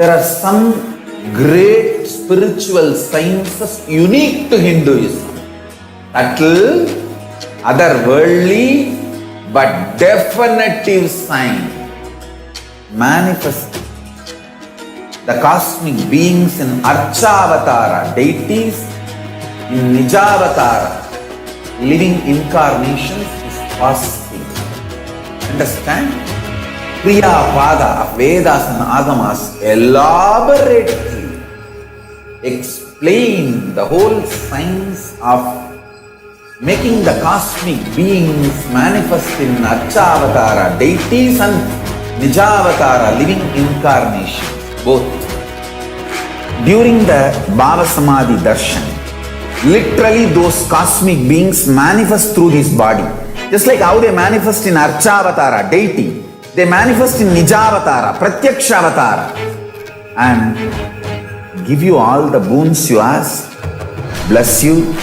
there are some great spiritual sciences unique to Hinduism. Subtle, otherworldly, but definitive sign. Manifesting the cosmic beings in Archavatara, deities in Nijavatara, living incarnations is possible. Understand? Kriya Pada of Vedas and Agamas elaborately explain the whole science of making the cosmic beings manifest in Archavatara, deities and Nijavatara, living incarnations, both. During the Bhava Samadhi darshan, literally those cosmic beings manifest through this body. Just like how they manifest in Archavatara, deity, they manifest in Nijavatara, Pratyakshavatara, and give you all the boons you ask, bless you.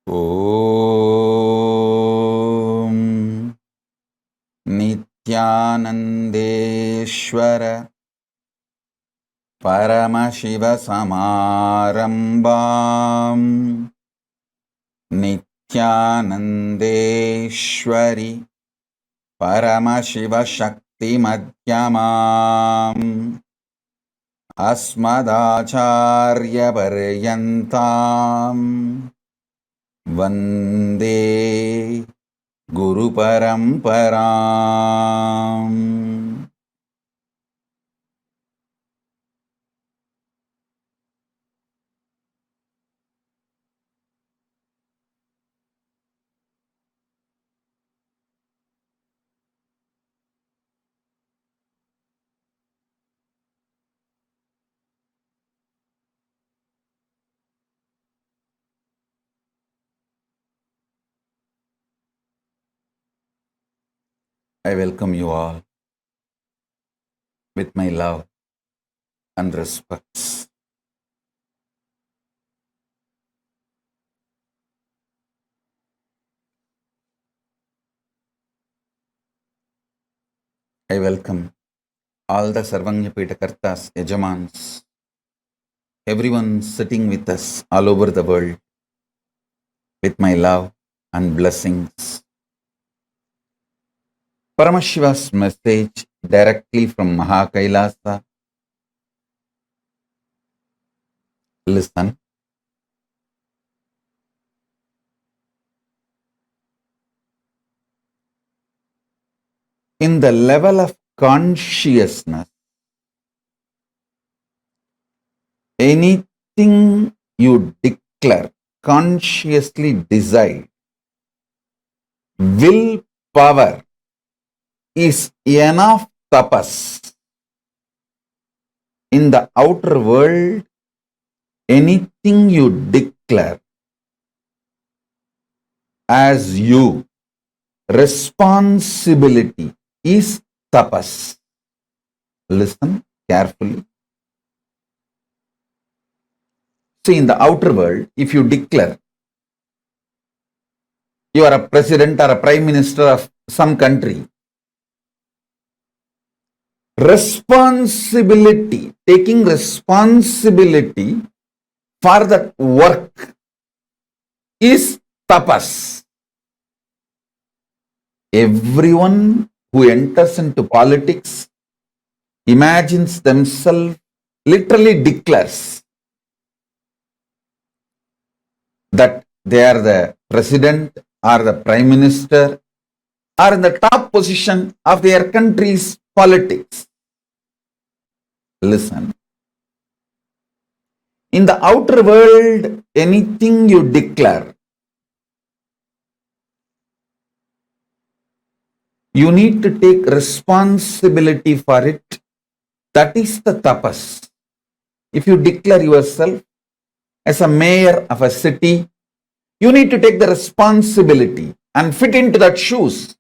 Om Nithyanandeshwara Paramashiva Samarambam Nithyanandeshwari Paramashiva Shakti Madhyamam Asmadacharya Paryantam Vande Guru Paramparam. I welcome you all with my love and respects. I welcome all the Sarvanyapita Kartas, Yajamans, everyone sitting with us all over the world with my love and blessings. Paramashiva's message directly from Kailasa. Listen. In the level of consciousness, anything you declare, consciously decide, willpower is enough tapas. In the outer world, anything you declare as you, responsibility is tapas. Listen carefully. See, in the outer world, if you declare you are a president or a prime minister of some country, responsibility, taking responsibility for that work is tapas. Everyone who enters into politics imagines themselves, literally declares that they are the president or the prime minister or in the top position of their country's politics. Listen. In the outer world, anything you declare, you need to take responsibility for it. That is the tapas. If you declare yourself as a mayor of a city, you need to take the responsibility and fit into that shoes.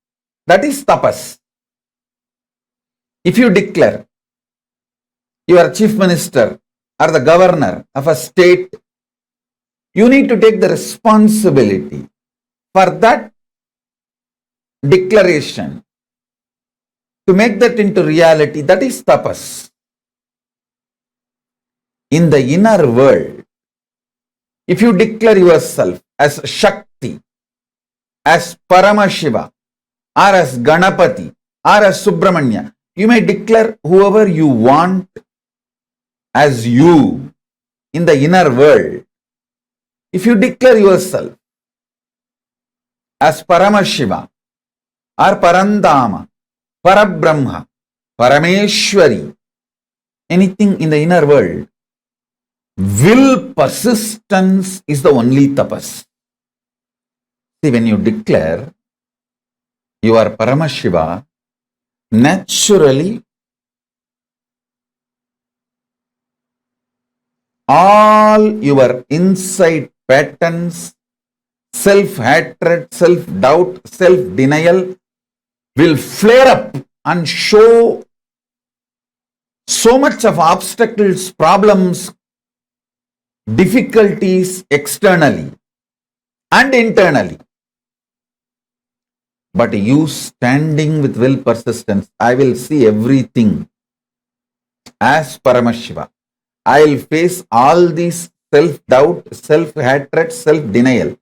That is tapas. If you declare you are chief minister or the governor of a state, you need to take the responsibility for that declaration to make that into reality. That is tapas. In the inner world, if you declare yourself as Shakti, as Paramashiva, or as Ganapati, or as Subramanya, you may declare whoever you want as you in the inner world. If you declare yourself as Paramashiva, or Parandama, Parabrahma, Parameshwari, anything in the inner world, will persistence is the only tapas. See, when you declare you are Paramashiva, naturally all your inside patterns, self-hatred, self-doubt, self-denial will flare up and show so much of obstacles, problems, difficulties externally and internally. But you standing with will persistence, I will see everything as Paramashiva. I will face all these self-doubt, self-hatred, self-denial.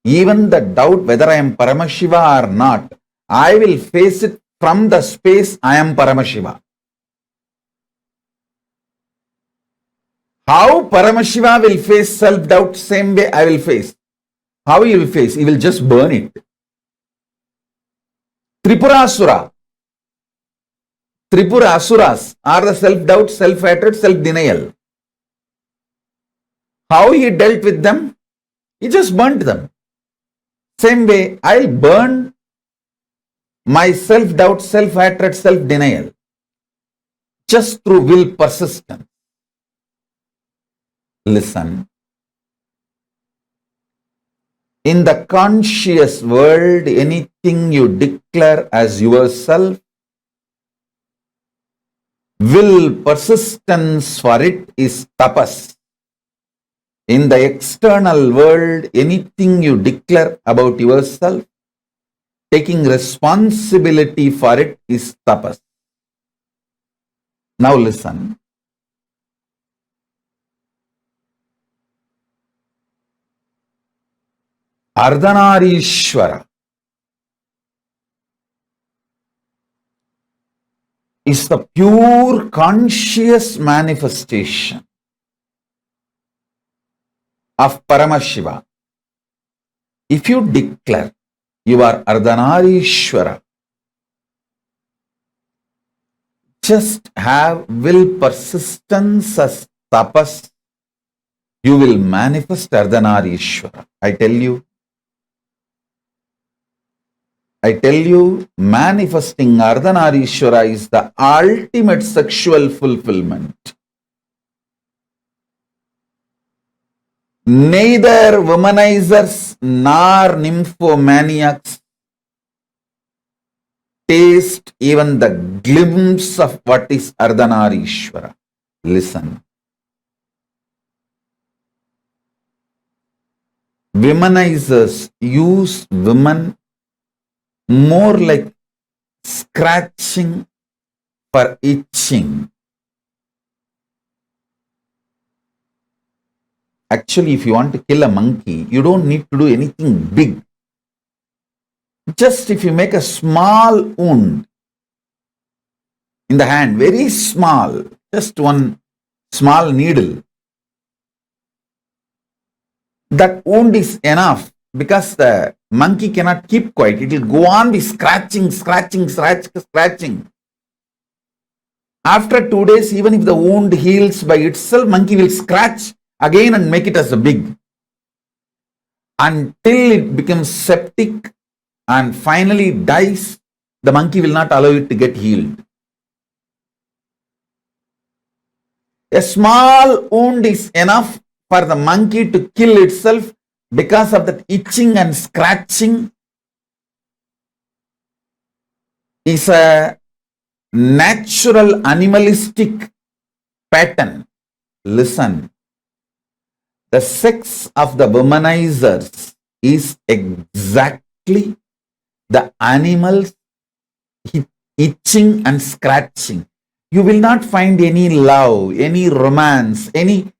Even the doubt whether I am Paramashiva or not, I will face it from the space I am Paramashiva. How Paramashiva will face self-doubt, same way I will face. How he will face? He will just burn it. Tripura Asuras are the self-doubt, self-hatred, self-denial. How he dealt with them? He just burnt them. Same way, I'll burn my self-doubt, self-hatred, self-denial just through will persistence. Listen. In the conscious world, anything you declare as yourself, will persistence for it is tapas. In the external world, anything you declare about yourself, taking responsibility for it is tapas. Now listen. Ardhanareeshwara is the pure conscious manifestation of Paramashiva. If you declare you are Ardhanareeshwara, just have will persistence as tapas, you will manifest Ardhanareeshwara. I tell you, manifesting Ardhanareeshwara is the ultimate sexual fulfillment. Neither womanizers nor nymphomaniacs taste even the glimpse of what is Ardhanareeshwara. Listen. Womanizers use women more like scratching for itching. Actually, if you want to kill a monkey, you don't need to do anything big. Just if you make a small wound in the hand, very small, just one small needle, that wound is enough, because the monkey cannot keep quiet. It will go on be scratching. After 2 days, even if the wound heals by itself, monkey will scratch again and make it as a big, until it becomes septic and finally dies. The monkey will not allow it to get healed. A small wound is enough for the monkey to kill itself because of that itching and scratching is a natural animalistic pattern Listen, the sex of the womanizers is exactly the animals itching and scratching. You will not find any love, any romance, any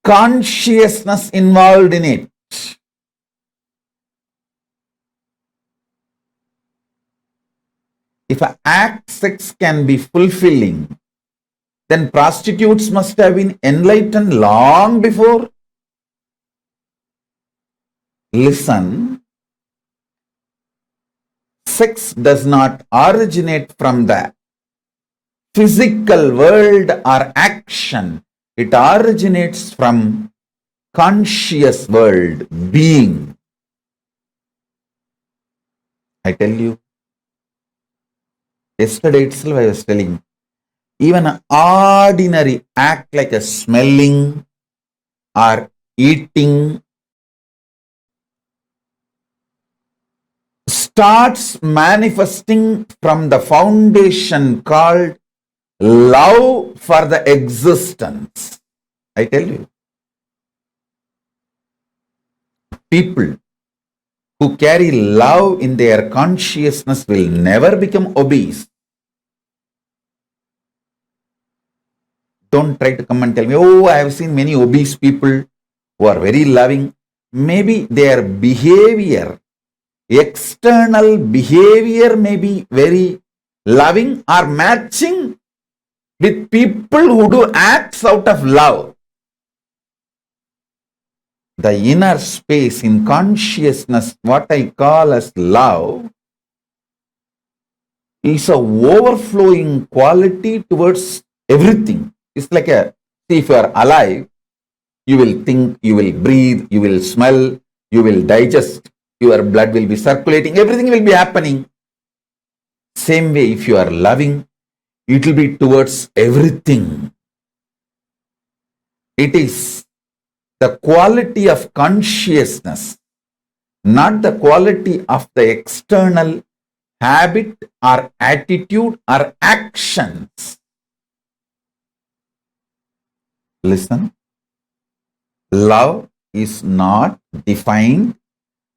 consciousness involved in it. If an act sex can be fulfilling, then prostitutes must have been enlightened long before. Listen, sex does not originate from the physical world or action. It originates from conscious world, being. I tell you, yesterday itself I was telling, even an ordinary act like a smelling or eating starts manifesting from the foundation called love for the existence. I tell you, people who carry love in their consciousness will never become obese. Don't try to come and tell me, oh, I have seen many obese people who are very loving. Maybe their behavior, external behavior may be very loving or matching with people who do acts out of love. The inner space in consciousness, what I call as love, is a overflowing quality towards everything. It's like see, if you are alive, you will think, you will breathe, you will smell, you will digest, your blood will be circulating, everything will be happening. Same way, if you are loving, it will be towards everything. It is the quality of consciousness, not the quality of the external habit or attitude or actions. Listen, love is not defined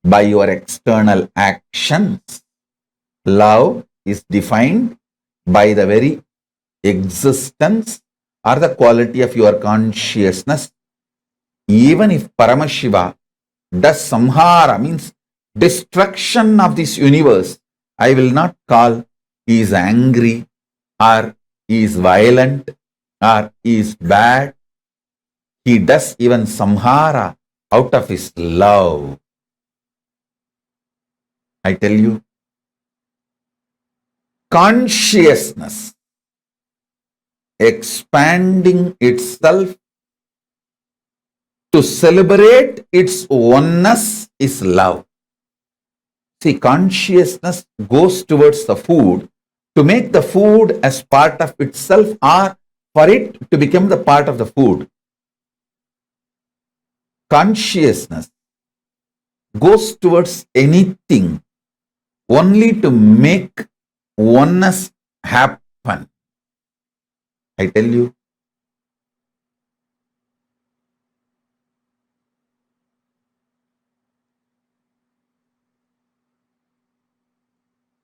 by your external actions. Love is defined by the very existence or the quality of your consciousness. Even if Paramashiva does samhara, means destruction of this universe, I will not call he is angry or he is violent or he is bad. He does even samhara out of his love. I tell you, consciousness expanding itself to celebrate its oneness is love. See, consciousness goes towards the food to make the food as part of itself or for it to become the part of the food. Consciousness goes towards anything only to make oneness happen. I tell you,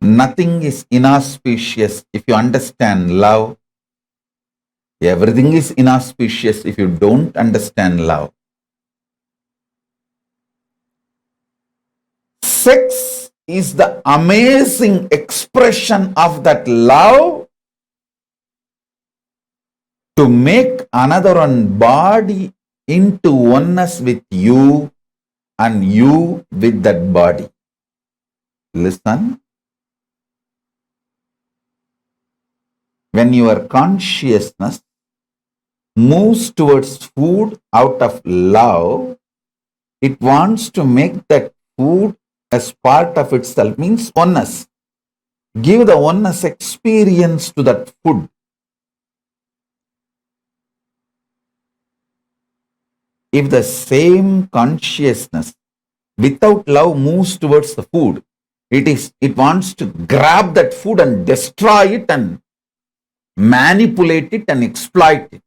nothing is inauspicious if you understand love. Everything is inauspicious if you don't understand love. Sex is the amazing expression of that love to make another one body into oneness with you and you with that body. Listen. When your consciousness moves towards food out of love, it wants to make that food as part of itself, means oneness. Give the oneness experience to that food. If the same consciousness without love moves towards the food, it wants to grab that food and destroy it and manipulate it and exploit it.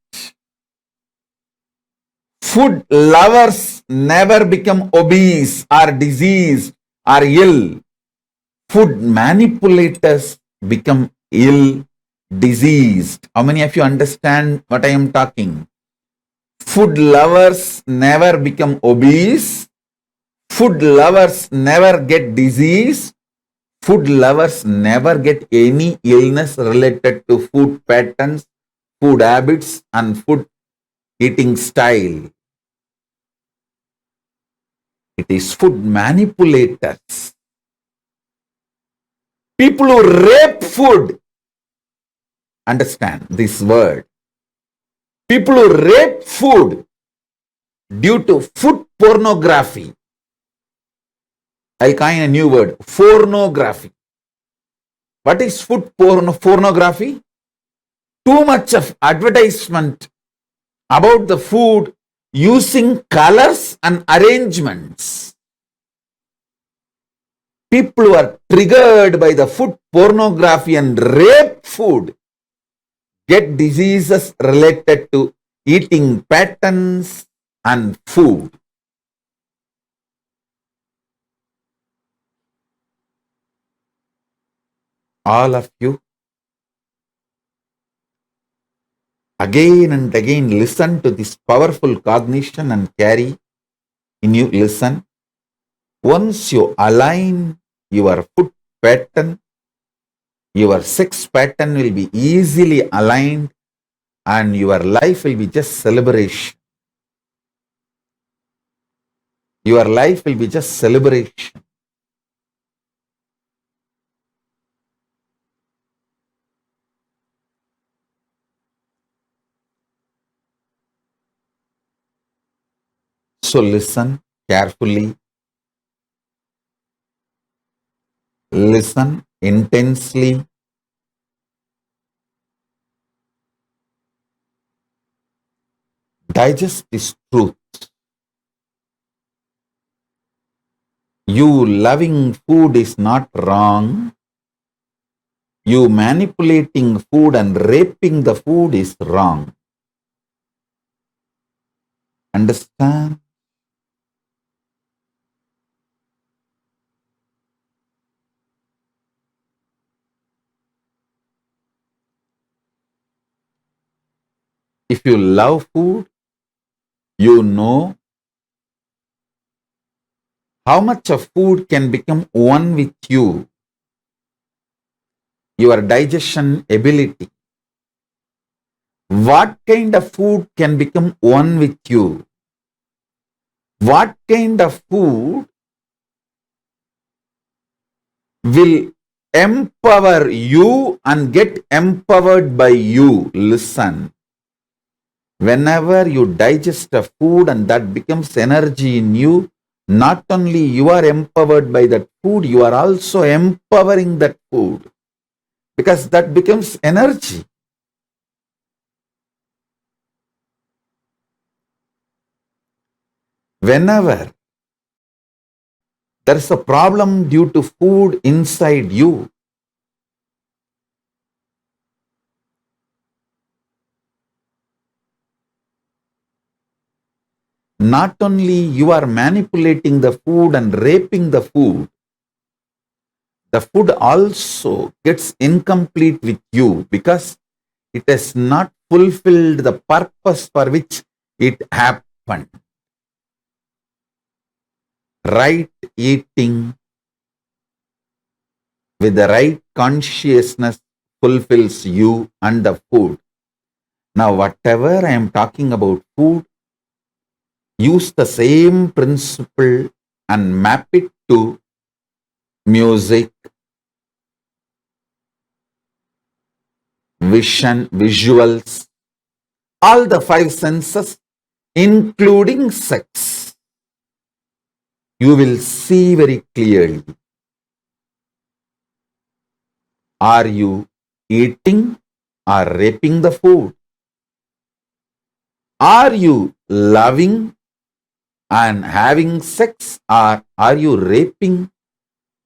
Food lovers never become obese or diseased or ill. Food manipulators become ill, diseased. How many of you understand what I am talking? Food lovers never become obese. Food lovers never get disease. Food lovers never get any illness related to food patterns, food habits, and food eating style. It is food manipulators. People who rape food. Understand this word. People who rape food due to food pornography. I'll coin a new word, pornography. What is food pornography? Too much of advertisement about the food using colors and arrangements. People who are triggered by the food pornography and rape food get diseases related to eating patterns and food. All of you, again and again listen to this powerful cognition and carry in you. Listen. Once you align your food pattern, your sex pattern will be easily aligned and your life will be just celebration. Your life will be just celebration. So listen carefully. Listen intensely. Digest this truth. You loving food is not wrong. You manipulating food and raping the food is wrong. Understand? If you love food, you know how much of food can become one with you, your digestion ability. What kind of food can become one with you? What kind of food will empower you and get empowered by you? Listen. Whenever you digest a food and that becomes energy in you, not only you are empowered by that food, you are also empowering that food because that becomes energy. Whenever there is a problem due to food inside you, not only you are manipulating the food and raping the food also gets incomplete with you because it has not fulfilled the purpose for which it happened. Right eating with the right consciousness fulfills you and the food. Now, whatever I am talking about food, use the same principle and map it to music, vision, visuals, all the five senses, including sex. You will see very clearly. Are you eating or raping the food? Are you loving and having sex or are you raping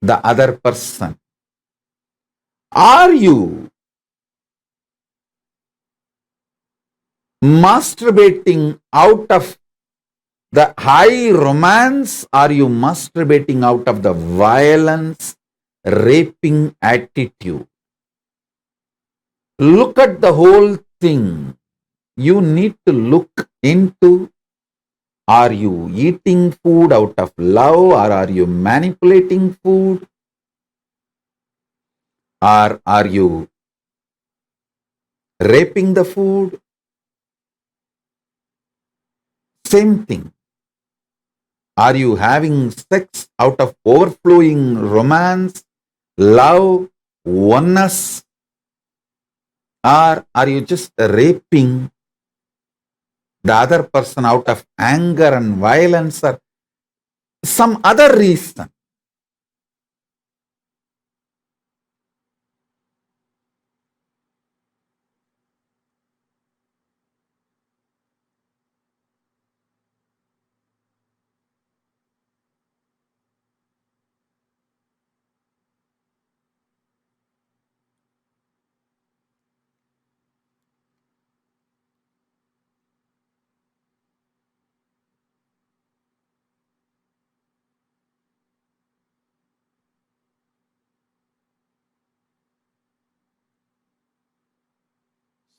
the other person? Are you masturbating out of the high romance, are you masturbating out of the violence, raping attitude? Look at the whole thing. You need to look into, are you eating food out of love, or are you manipulating food? Or are you raping the food? Same thing. Are you having sex out of overflowing romance, love, oneness? Or are you just raping the other person out of anger and violence or some other reason?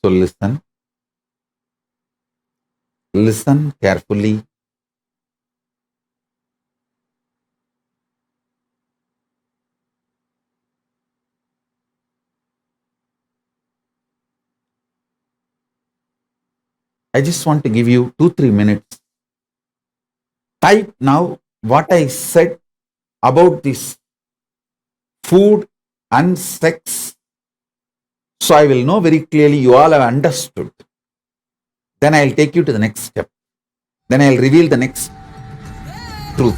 So listen carefully. I just want to give you 2-3 minutes. Type now what I said about this food and sex. So I will know very clearly you all have understood. Then I'll take you to the next step. Then I'll reveal the next truth.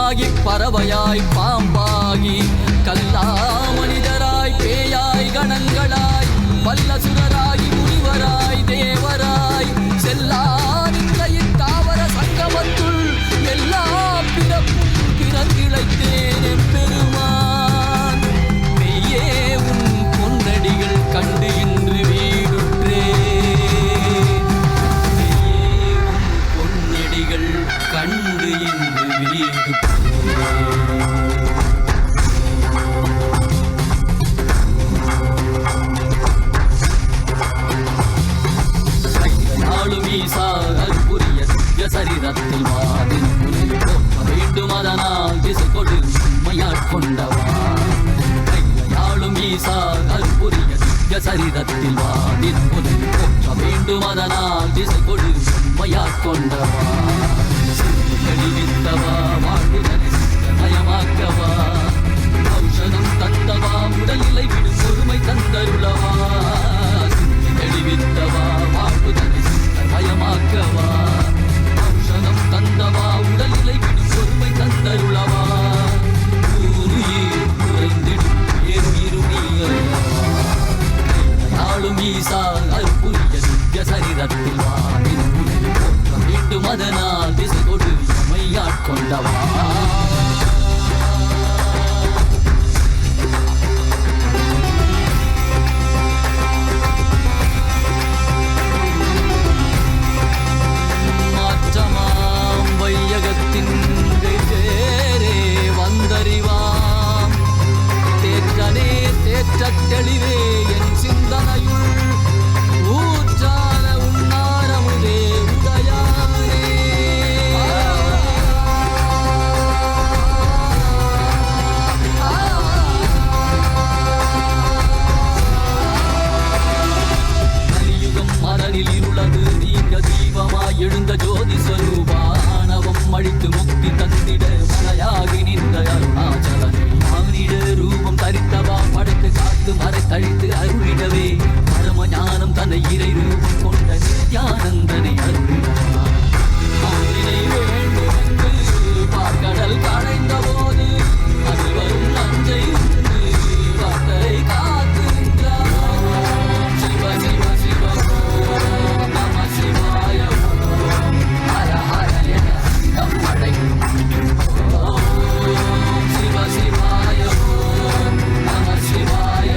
மனிதனாகி பறவையாய் பாம்பாகி கல்லா மனிதராய் பேயாய் கணங்களாய் வல்லசுரராகி முனிவராய் தேவராய் செல்லாதிந்த இத்தாவர சங்கமத்துள் எல்லா பிறப்பும் பிறந்திழைத்தேன் பெருமான் மெய்யே உன் பொன்னடிகள் கண்டு இன்று வீடுற்றே மெய்யே உன் பொன்னடிகள் கண்டு இன்று வீடுற்றே சரிதத்தில் வாதில் போற்ற வேண்டும் அதனால் திசை கொடு உண்மையாட்கொண்டவா கையாளும் ஈசா கற்புரிய திவ்ய சரிதத்தில் வாதில் போற்ற வேண்டும் அதனால் திசை கொடு உண்மையாட்கொண்டவா தெளிவித்தவா வாழ்வுதனை நயமாக்கவா ஔஷதம் தந்தவா உடலிலை விடும் பொறுமை தந்தருளவா தெளிவித்தவா வாழ்வுதனை நயமாக்கவா தந்தவா உடலிலை விடும் பொறுமை தந்தருளவா ஊருயிர் குறைந்திடும் ஏறும் ஈசா அற்புரிய திவ்ய சரிதத்தில் வாதில் போற்ற வேண்டும் அதனால் திசை கொடு எமையாட்கொண்டவா வையகத்தின் வேறே வந்தறிவாம் தேற்றனே தேற்றத் தெளிவே என் சிந்தனையுள் ஊற்றான உன்னாரமுதே உதயானே கலியுகம் மரணில் இருளது நீங்க தீபமாய் எழுந்த ஜோதி ஸ்வரூபா அழித்து முக்தி தந்திட மலையாகி நின்ற அருணாச்சலனே மானிட ரூபம் தரித்தவா படைத்து காத்து மறை தழித்து அருளிடவே பரம ஞானம் தன்னை இறை ரூபம் கொண்ட நித்யானந்தனை அருளிடவா வேண்டும் என்று பார்க்கடல் கடைந்த போது அது வரும் நஞ்சை உண்டு வார்த்தை காத்து நின்றார் சிவ சிவ சிவ நம சிவாய ஹர ஹர சிவ சிவாய நம சிவாய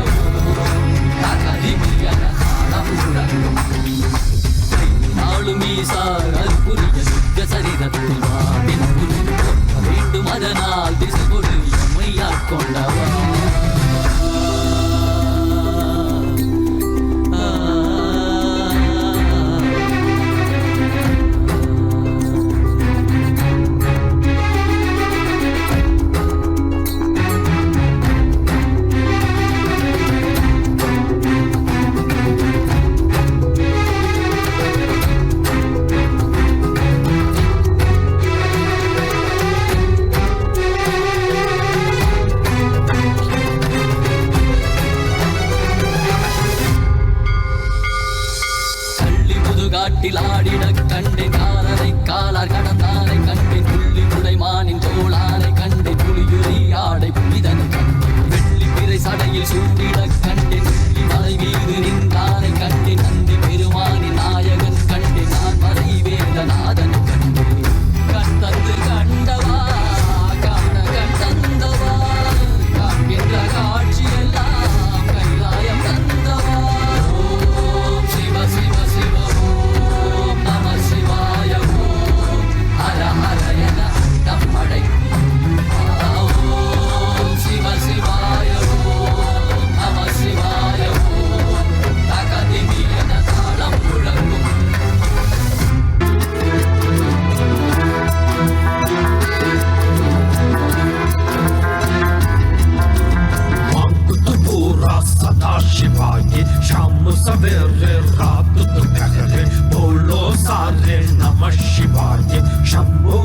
நாளும் ஈசா அற்புரிய திவ்ய சரிதத்தில் வாதில் போற்ற வேண்டும் அதனால் திசை கொடு எமையாட்கொண்டவா ஆடிட கண்டேன் காலரை காலார் கடந்தாரை கண்டேன் புள்ளி முடைமானின் தோளாரை கண்டேன் புலியுரி ஆடை புனிதனை கண்டேன் வெள்ளி பிறை சடையில் சூடிட கண்டேன் புள்ளி மலை மீது நின்றாரை கண்டேன் நந்தி பெருமானின் நாயகன் கண்டேன் நான் மறை வேதநாதன் கண்டேன் கண்டந்து கண்டவா காண கண்டந்தவா காண்கின்ற காட்சியெல்லாம் கைலாயம் தந்தவா ஓம் சிவ சிவ சிவ ஓம் நம சிவாய ஓம் ஹர ஹர என தம்மடை ஓம் சிவ சிவாய ஓம் நம சிவாய ஓம் தகதிமி என தாளம் முழங்கும் सदा शिवाय शाम सवेरे रात दोपहरे बोलो सारे नमः शिवाय शंभो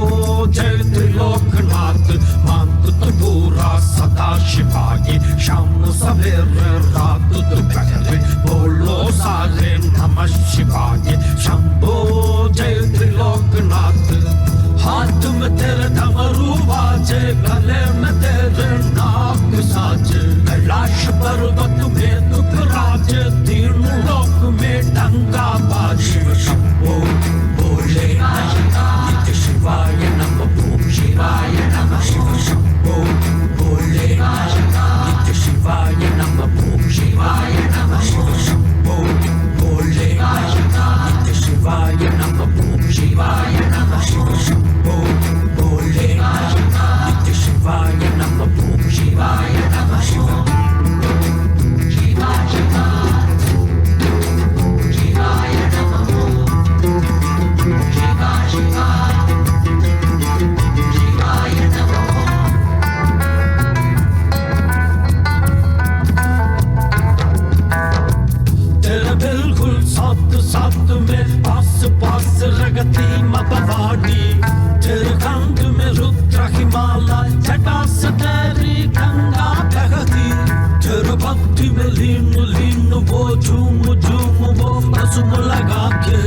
जय त्रिलोकनाथ मांग तो पूरा सदा शिवाय शाम सवेरे रात दोपहरे बोलो सारे नमः शिवाय शंभो जय त्रिलोकनाथ हाथ में तेरे डमरू बाजे से गले में तेरे नाग साज कैलाश पर्वत में दुख राज तीनों लोक में डंका बाज शिव शंभो भोले नित्य शिवाय नमः ओम शिवाय नमः शिव शंभो भोले नित्य शिवाय नमः ओम शिवाय नमः शिव शंभो भोले नित्य शिवाय नमः ओम शिवाय नमः शिव शंभो भोले नित्य शिवाय नमः ओम शिवाय नमः शिव साथ में पास रगती मपवाड़ी तेरे कंठ में रुद्र हिमालय जटा से तेरी गंगा बहती तेरे भक्ति में लीन वो झूम वो रस्म लगा के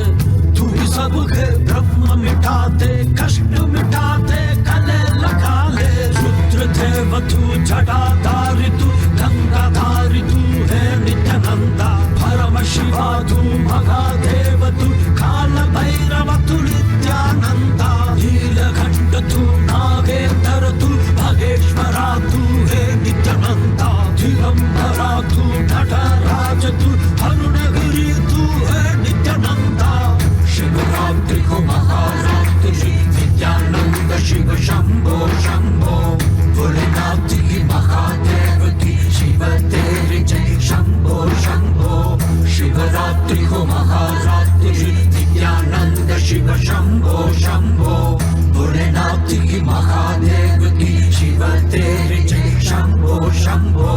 तू ही सब है ब्रह्म मिटा दे कष्ट मिटा दे गले लगा ले रुद्र देव तू जटाधारी तू गंगाधारी तू है नित्यानंदा परमशिवा तू महादेव तू काल भैरव तू नित्यानंदा नीलकंठ तू नागेंद्र तू भगेश्वरा तू है नित्यानंदा दिगंबरा तू नटराज तू अरुणगिरी तू है नित्यानंदा शिवरात्रि को महारात्रि नित्यानंद शिव शंभो शंभो भोलेनाथ की महादेव की शिव तेरी जय शंभो शंभो शिवरात्रि को महारात्रि नित्यानंद शिव शंभो शंभो भोलेनाथ की महादेव की शिव तेरी जय शंभो शंभो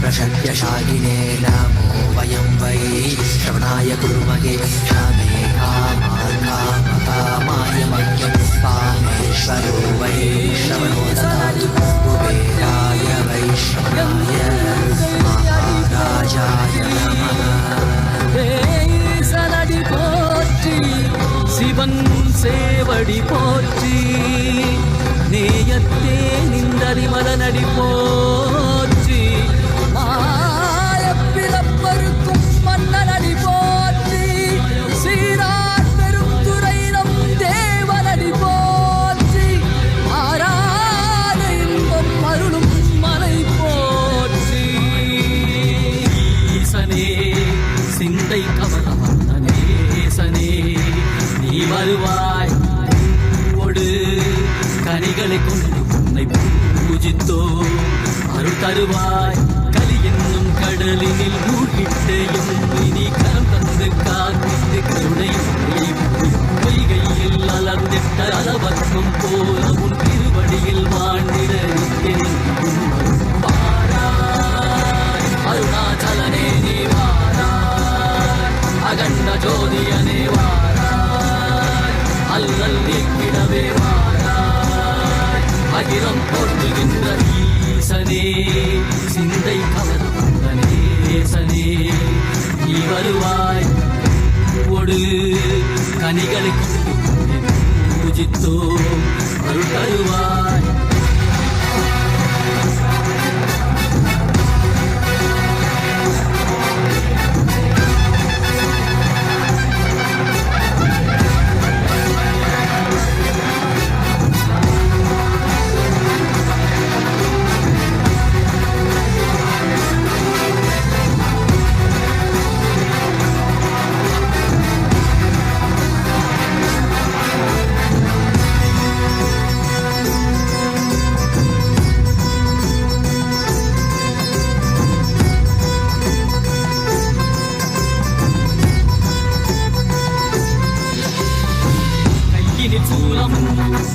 प्रशक्यशालिने नमो वयं वै श्रवणाय कुर्महे क्षमे कामाय मह्यं कामेश्वरो वै श्रवणो ददातु कुबेराय वैश्रवणाय महाराजाय नमः சனடி போற்றி சிவன் சேவடி போற்றி நேயத்தே நின்றடி மதனடி போற்றி மாயப்பிறப்பருக்கும் மன்னனடி போற்றி சீரார் பெருந்துரை நம் தேவனடி போற்றி ஆராத இன்பம் அருளும் மலை போற்றி ஈசனே சிந்தை கமலமந்தனேசனே நீ வருவாய் ஒடு கனிகளை கொண்டு உன்னை பூஜித்தோ அருள் தருவாய் கலி என்னும் கடலினில் மூழ்கிட்டேயும் நீ கரம் தந்து காத்திட்டு கருணை பொய்கையில் அலர்ந்திட்ட அளவற்கும் போல உன் திருவடியில் வாழ்ந்திட அருணாச்சலனே நீ வாராய் அகண்ட ஜோதியனே வாராய் அல்லல் நீக்கிடவே வாராய் அகிலம் போற்றுகின்ற ஈசனே சிந்தை கவர்ந்தனேசனே நீ வருவாய் ஒடு கனிகளை கொண்டு பூஜித்தோம் அருள் தருவாய்.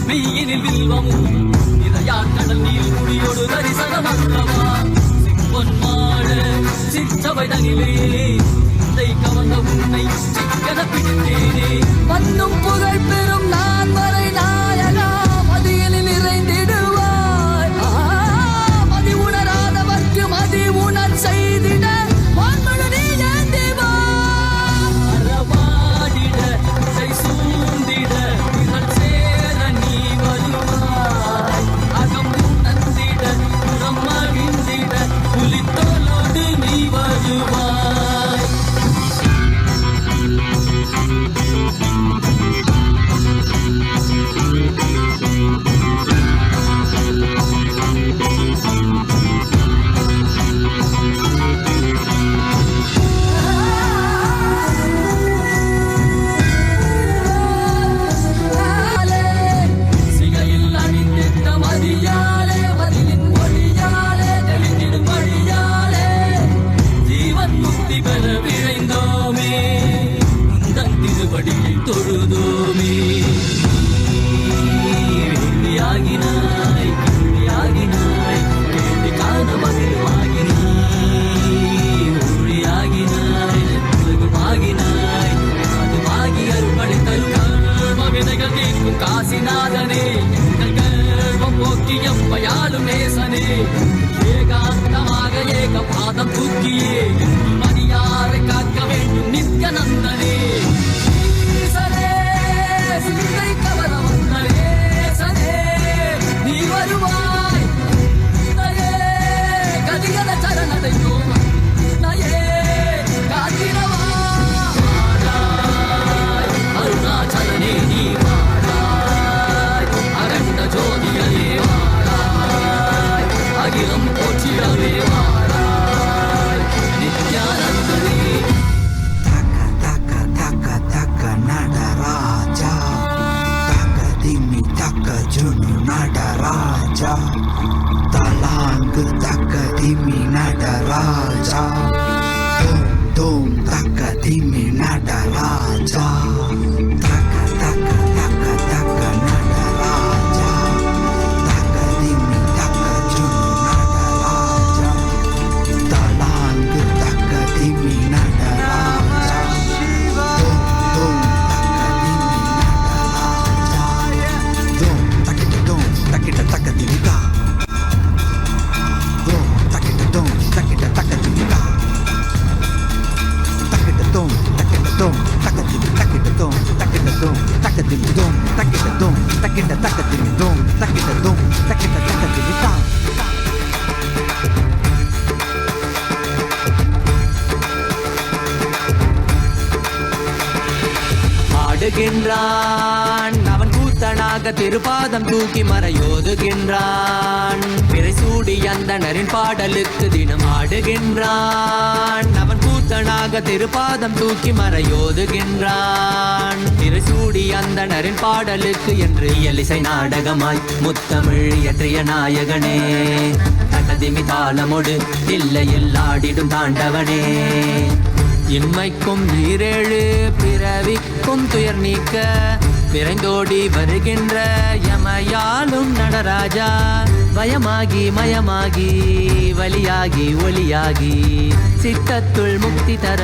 மெய்யினில் வில்வமும் நிறையாற்றல் நீர் குடியோடு தரிசனமல்லவா சிம்பொன்மாட சிற்றவை தனிலே இதை கவர்ந்த உன்னை சிக்கன பிடித்தேனே மண்ணும் புகழ் பெறும் நான் வரை நாயகா மதியனில் நிறைந்திடுவாய். மதி உணராதவர்க்கு மதி உணர் செய்திட வான்மழு நீ ஏந்திவா அறவாடிட இசை சூழ்ந்திட புலித்தோலோடு நீ வருவாய். சிகையில் அணிந்திட்ட மதியாலே மதியின் மொழியாலே தெளிந்திடும் வழியாலே ஜீவன் முக்தி பெற விழைந்தோமே உந்தன் திருவடியை தொழுதோமே. வெள்ளியாகினாய் கிள்ளியாகினாய் கேள்வி காண மகிழ்வாகினாய் ஒளியாகினாய் உலகமாகினாய் அதுவாகி அருள்படை தருள் விதைகள் தீர்க்கும் காசிநாதனே எங்கள் கர்வம் போக்கி எம்மையாளும் நேசனே ஏகாந்தமாக ஏக பாதம் தூக்கியே மணியாரை காக்க வேண்டும் நித்யநந்தனே ஈசனே சிந்தை கவர வந்தனே சனே நீ வருவாய் நயே கதிகத சரணடையோ நயே காத்திரவா அருணாச்சலனே நீ வாழாய் அகண்ட ஜோதியரே வாழாய் அகிலம் போற்றிடவே வாழாய் நித்யானந்தனே. taka taka taka Nataraja taka திமி taka Junu Nataraja தலாங்கு taka திமி Nataraja தோம் தோம் taka திமி Nataraja taka taka taka taka Nataraja taka திமி taka Junu Nataraja தலாங்கு taka திமி Nataraja தோம் தோம் taka திமி நடராஜா தோம் takita dom takita taka திமி தா dom takita dom takita taka திமி தா takita dom takita dom taka திமி takita dom takita dom taka திமி dom takita dom takita taka திமி dom takita dom takita taka திமி தா. ஆடுகின்றான் அவன் கூத்தனாக திருப்பாதம் தூக்கி மறையோதுகின்றான் பிறை சூடி அந்தணரின் பாடலுக்கு தினம் ஆடுகின்றான் அவன் கூத்தனாக திருப்பாதம் தூக்கி மறையோதுகின்றான் பிறை சூடி அந்தணரின் பாடலுக்கு என்று இயலிசை நாடகமாய் முத்தமிழ் இயற்றிய நாயகனே தகதிமி தாளமொடு இல்லையில் ஆடிடும் தாண்டவனே இன்மைக்கும் ஈரேழு பிறவிக்கும் துயர் நீக்க விரைந்தோடி வருகின்ற யமயாலும் நடராஜா பயமாகி மயமாகி வலியாகி ஒளியாகி சித்தத்துள் முக்தி தர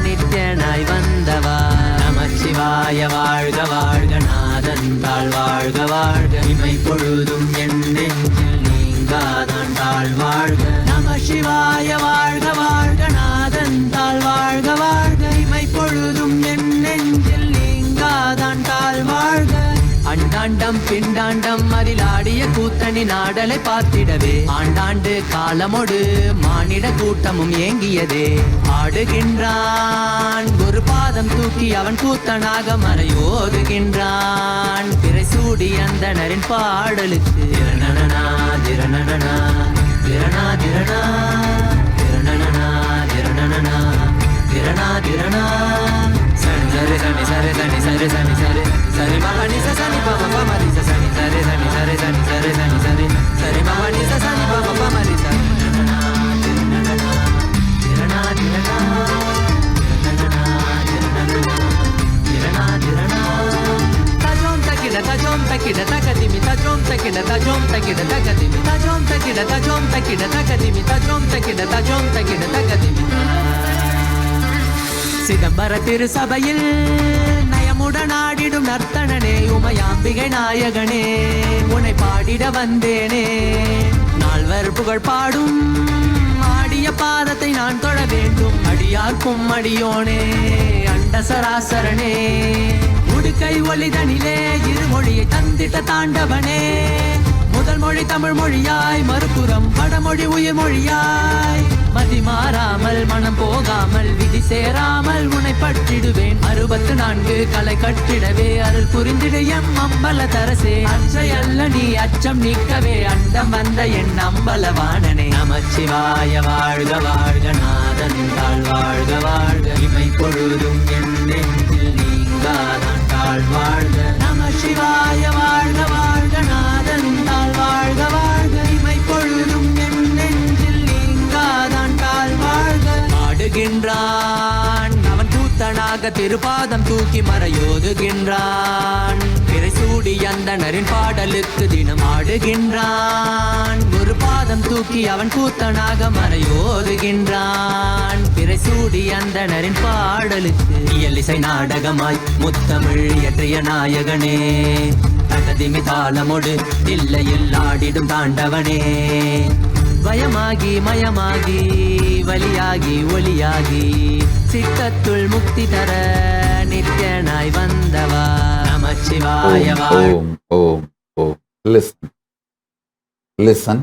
நித்யனாய் வந்தவா நமச்சிவாய வாழ்க வாழ்க நாதன் தாழ் வாழ்க வாழ்க இமை பொழுதும் என் நெஞ்சில் நீங்காதான் தாழ் வாழ்க நமசிவாய வாழ்க வாழ்க நாதன் தாழ் வாழ்க வாழ்க இமை பொழுதும் என் நெஞ்சில் நீங்காதான் தாழ் வாழ்க அண்டம் பிண்டாண்டம் அதிலாடிய கூத்தணி நாடலை பார்த்திடவே ஆண்டாண்டு காலமொடு மானிட கூட்டமும் ஏங்கியதே ஆடுகின்றான் ஒரு பாதம் தூக்கி அவன் கூத்தனாக மறையோதுகின்றான் பிறை சூடி அந்தணரின் பாடலுக்கு திரணனா திரணனா திரணா திரணா திரணனா திரணனா திரணா திரணா சனி சரி சனி சரி சனி சரி சனி சரி சரி மகனி சனி பம பமரி சனி சரி சனி சரி சனி சரி சனி சரி சரி மகனி சனி பம பமரி சனி திரணா திரணா tajom takida takadimi tajom takida takadimi tajom takida takadimi tajom takida takadimi சிதம்பர திருசபையில் நயமுடன் ஆடிடும் நர்த்தனனே உமையாம்பிகை நாயகனே உன்னை பாடிட வந்தேனே நால்வர் புகழ் பாடும் ஆடிய பாதத்தை நான் தொழ வேண்டும் அடியார்க்கும் அடியோனே அண்ட சராசரனே உடுக்கை ஒளிதனிலே இருமொழியை தந்திட்ட தாண்டவனே முதல் மொழி தமிழ் மொழியாய் மறுபுறம் வடமொழி உயிர் மொழியாய் மதி மாறாமல் மனம் போகாமல் விதி சேராமல் உன்னை பற்றிடுவேன் 64 கலை கட்டிடவே அருள் புரிந்திடு எம் அம்பல தரசே அச்சை அல்ல நீ அச்சம் நீக்கவே அண்டம் வந்த என் அம்பலவாணனே நமச்சிவாய வாழ்க வாழ்க நாதன் தாழ் வாழ்க வாழ்க இமை பொழுதும் என் நெஞ்சில் நீங்காதான் தாழ் வாழ்க நமசிவாய வாழ்க வாழ்க நாதன் தாழ் வாழ்க வாழ்க இமை பொழுதும் என் நெஞ்சில் நீங்காதான் தாழ் வாழ்க ஆடுகின்றான் அவன் கூத்தனாக திருப்பாதம் தூக்கி மறையோதுகின்றான் பிறை சூடி அந்தணரின் பாடலுக்கு தினம் ஆடுகின்றான் ஒரு பாதம் தூக்கி அவன் கூத்தனாக மறையோதுகின்றான் பிறை சூடி அந்தணரின் பாடலுக்கு இயலிசை நாடகமாய் முத்தமிழ் இயற்றிய நாயகனே தகதிமி தாளமொடு இல்லையில் ஆடிடும் தாண்டவனே பயமாகி மயமாகி வலியாகி ஒளியாகி சித்தத்துள் முக்தி தர நித்யனாய் வந்தவா நமச்சிவாய Om, Om, Om. Listen.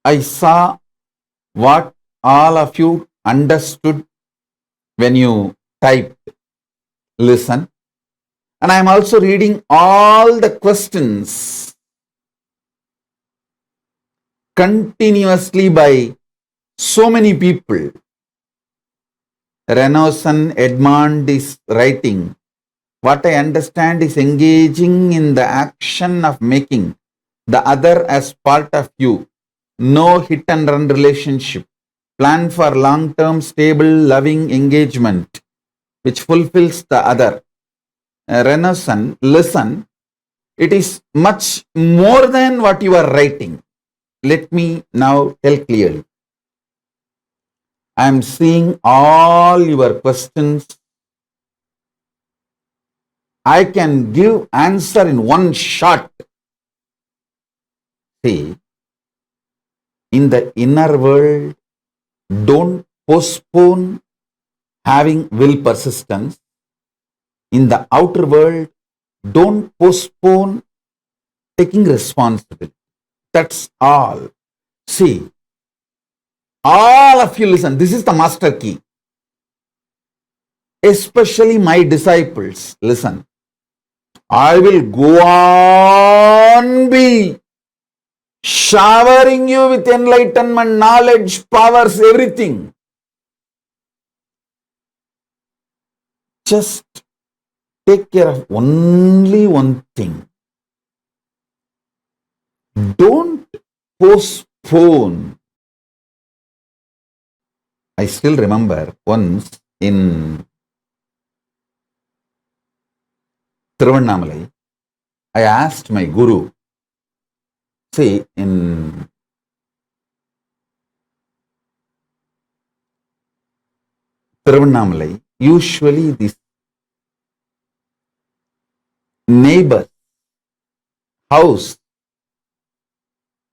I saw what all of you understood when you typed. Listen. And I am also reading all the questions continuously by so many people. Renausson Edmond is writing, what I understand is engaging in the action of making the other as part of you. No hit and run relationship. Plan for long-term, stable, loving engagement which fulfills the other. Renausson, listen, it is much more than what you are writing. Let me now tell clearly. I am seeing all your questions. I can give answer in one shot. See, in the inner world, don't postpone having will persistence. In the outer world, don't postpone taking responsibility. That's all. See, all of you listen, this is the master key. Especially my disciples, listen. I will go on be showering you with enlightenment, knowledge, powers, everything. Just take care of only one thing. Don't postpone. I still remember once in Tiruvannamalai, I asked my guru, see, in Tiruvannamalai, usually this neighbor house,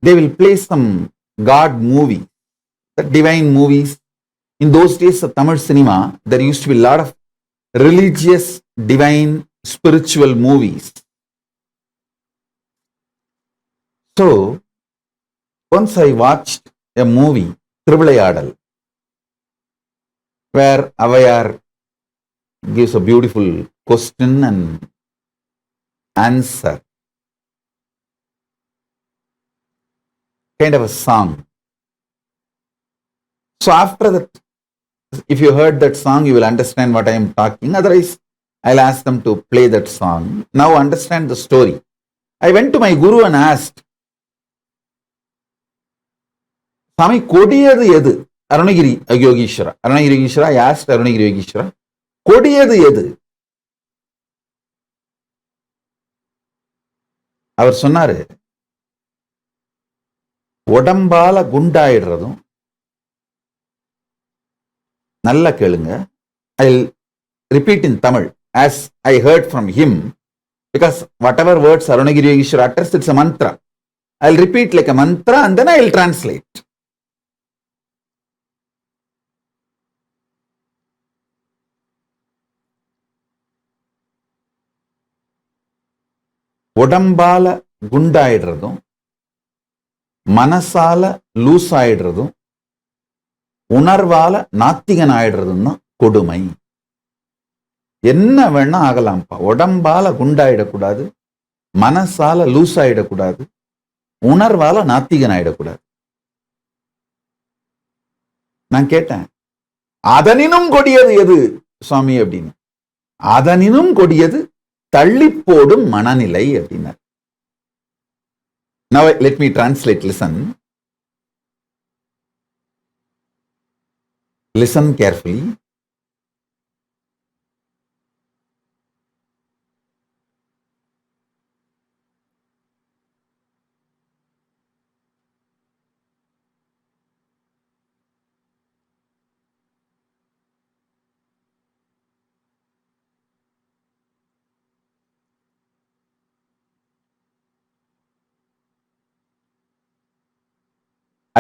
they will play some God movie, the divine movies. In those days of Tamil cinema, there used to be a lot of religious, divine, spiritual movies. So, once I watched a movie, Thiruvilayadal, where Avayar gives a beautiful question and answer, kind of a song. So after that, if you heard that song, you will understand what I am talking. Otherwise, I'll ask them to play that song. Now understand the story. I went to my guru and asked, Swami, kodiyadu edu? Arunagiri Yogeshwara. Arunagiri Yogeshwara, I asked Arunagiri Yogeshwara, kodiyadu edu? அவர் சொன்னாரு, உடம்பால குண்டாயிடுறதும். நல்லா கேளுங்க. I'll repeat in Tamil as I heard from him, because whatever words Arunagiri Yogeshwara utters, it's a mantra. I'll repeat like a mantra and then I'll translate. உடம்பால குண்டாயிடுறதும், மனசால loose ஆயிடுறதும், உணர்வால நாத்திகன் ஆயிடுறதும் தான் கொடுமை. என்ன வேணா ஆகலாம்ப்பா. உடம்பால குண்டாயிடக்கூடாது, மனசால loose ஆயிடக்கூடாது, உணர்வால நாத்திகன் ஆயிடக்கூடாது. நான் கேட்டேன், அதனினும் கொடியது எது சுவாமி அப்படின்னு. அதனினும் கொடியது தள்ளி போடும் மனநிலை அப்படின்னார். Now let me translate. Listen carefully.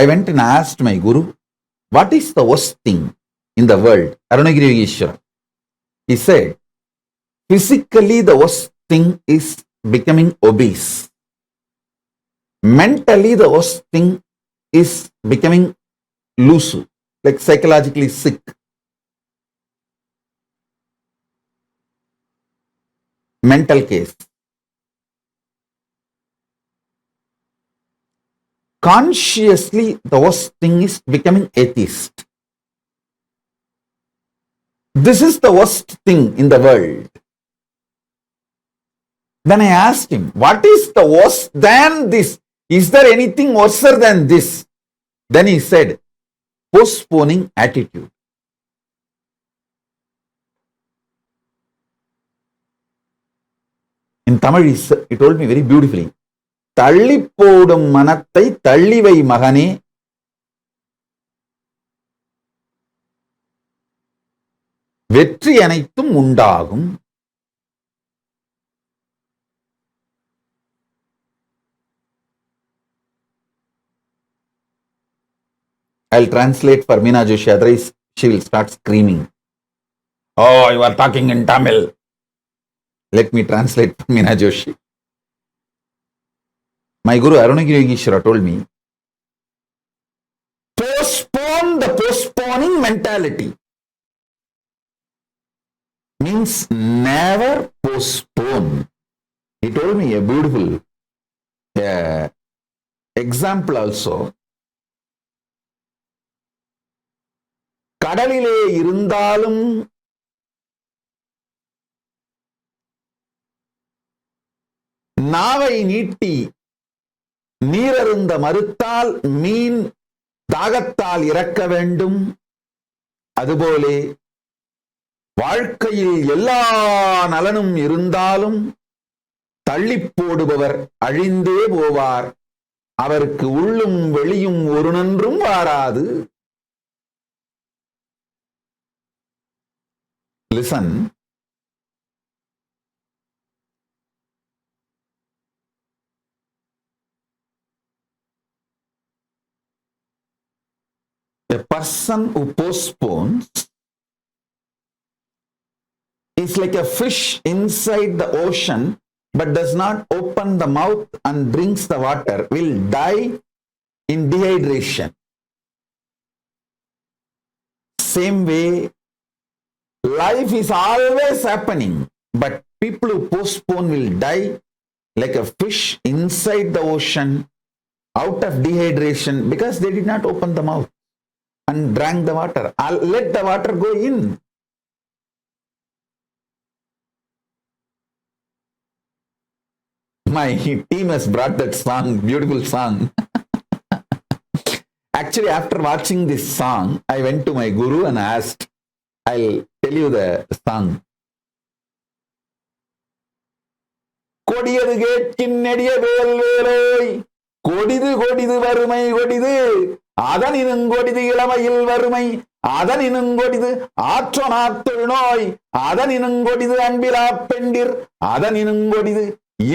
I went and asked my guru, what is the worst thing in the world? Arunagiri Yogeshwara. He said, physically the worst thing is becoming obese. Mentally the worst thing is becoming loose, like psychologically sick. Mental case. Consciously, the worst thing is becoming atheist. This is the worst thing in the world. Then I asked him, what is the worse than this? Is there anything worse than this? Then he said, postponing attitude. In Tamil, he told me very beautifully, தள்ளி போடும் மனத்தை தள்ளிவை மகனே, வெற்றி அனைத்தும் உண்டாகும். I'll translate for Meena Joshi, otherwise she will start screaming. Oh, you are talking in Tamil. Let me translate for Meena Joshi. My Guru Arunagiri Yogeshwara told me, postpone the postponing mentality. Means never postpone. He told me a beautiful example also. கடலிலே இருந்தாலும் நாவை நீட்டி நீரருந்த மறுத்தால் மீன் தாகத்தால் இறக்க வேண்டும். அதுபோலே வாழ்க்கையில் எல்லா நலனும் இருந்தாலும் தள்ளி போடுபவர் அழிந்தே போவார். அவருக்கு உள்ளும் வெளியும் ஒரு நன்றும் வாராது. Listen. A person who postpones is like a fish inside the ocean but does not open the mouth and drinks the water will die in dehydration. Same way, life is always happening, but people who postpone will die like a fish inside the ocean out of dehydration because they did not open the mouth and drank the water. I'll let the water go in. My team has brought that song, beautiful song. Actually, after watching this song, I went to my guru and asked, I'll tell you the song. கொடியது கேட்கின் நெடிய வேல் வேலோய் கொடிது கொடிது வறுமை கொடிது அதனினும் கொடிது இளமையில் வறுமை அதனினும் கொடிது ஆற்றொணாத்தொழு நோய் அதனினும் கொடிது அன்பிலா பெண்டிர் அதனினும் கொடிது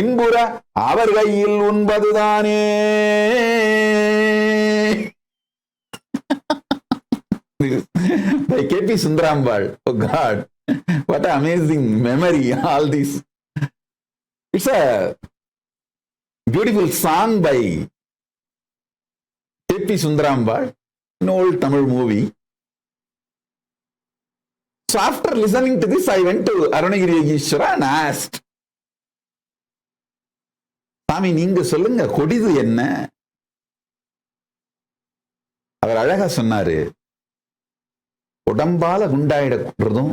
இன்புற அவர் கையில் உண்பதுதானே. By K.P. Sundarambal. Oh God, what an amazing memory, all this. It's a beautiful song by K.P. Sundarambal, an old Tamil movie. So after listening to this, I went to Ardhanareeshwara and asked, சாமி நீங்க சொல்லுங்க கொடிது என்ன? அவர் அழகா சொன்னாரு, உடம்பால குண்டாயிடுறதும்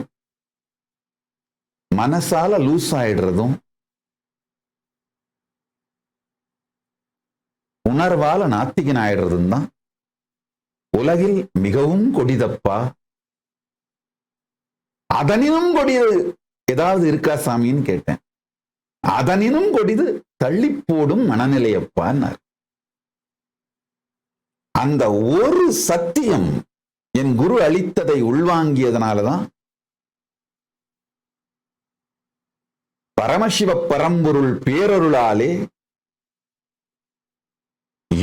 மனசால loose ஆயிடுறதும் உணர்வால நாத்திகன் ஆயிடுறதும் தான் உலகில் மிகவும் கொடிதப்பா. அதனினும் கொடிது ஏதாவது இருக்கா சாமின்னு கேட்டேன். அதனினும் கொடிது தள்ளி போடும் மனநிலையப்பான்னார். அந்த ஒரு சத்தியம் என் குரு அளித்ததை உள்வாங்கியதனாலதான் பரமசிவ பரம்பொருள் பேரருளாலே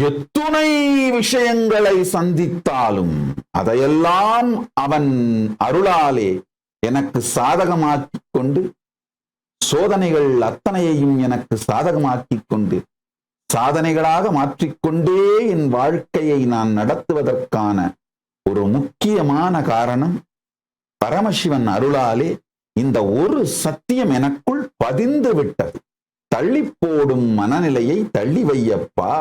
எத்துணை விஷயங்களை சந்தித்தாலும் அதையெல்லாம் அவன் அருளாலே எனக்கு சாதகமாக்கிக் கொண்டு சோதனைகள் அத்தனையையும் எனக்கு சாதகமாக்கிக் கொண்டு சாதனைகளாக மாற்றிக்கொண்டே என் வாழ்க்கையை நான் நடத்துவதற்கான ஒரு முக்கியமான காரணம் பரமசிவன் அருளாலே இந்த ஒரு சத்தியம் எனக்குள் பதிந்து விட்டது. தள்ளி போடும் மனநிலையை தள்ளி வையப்பா.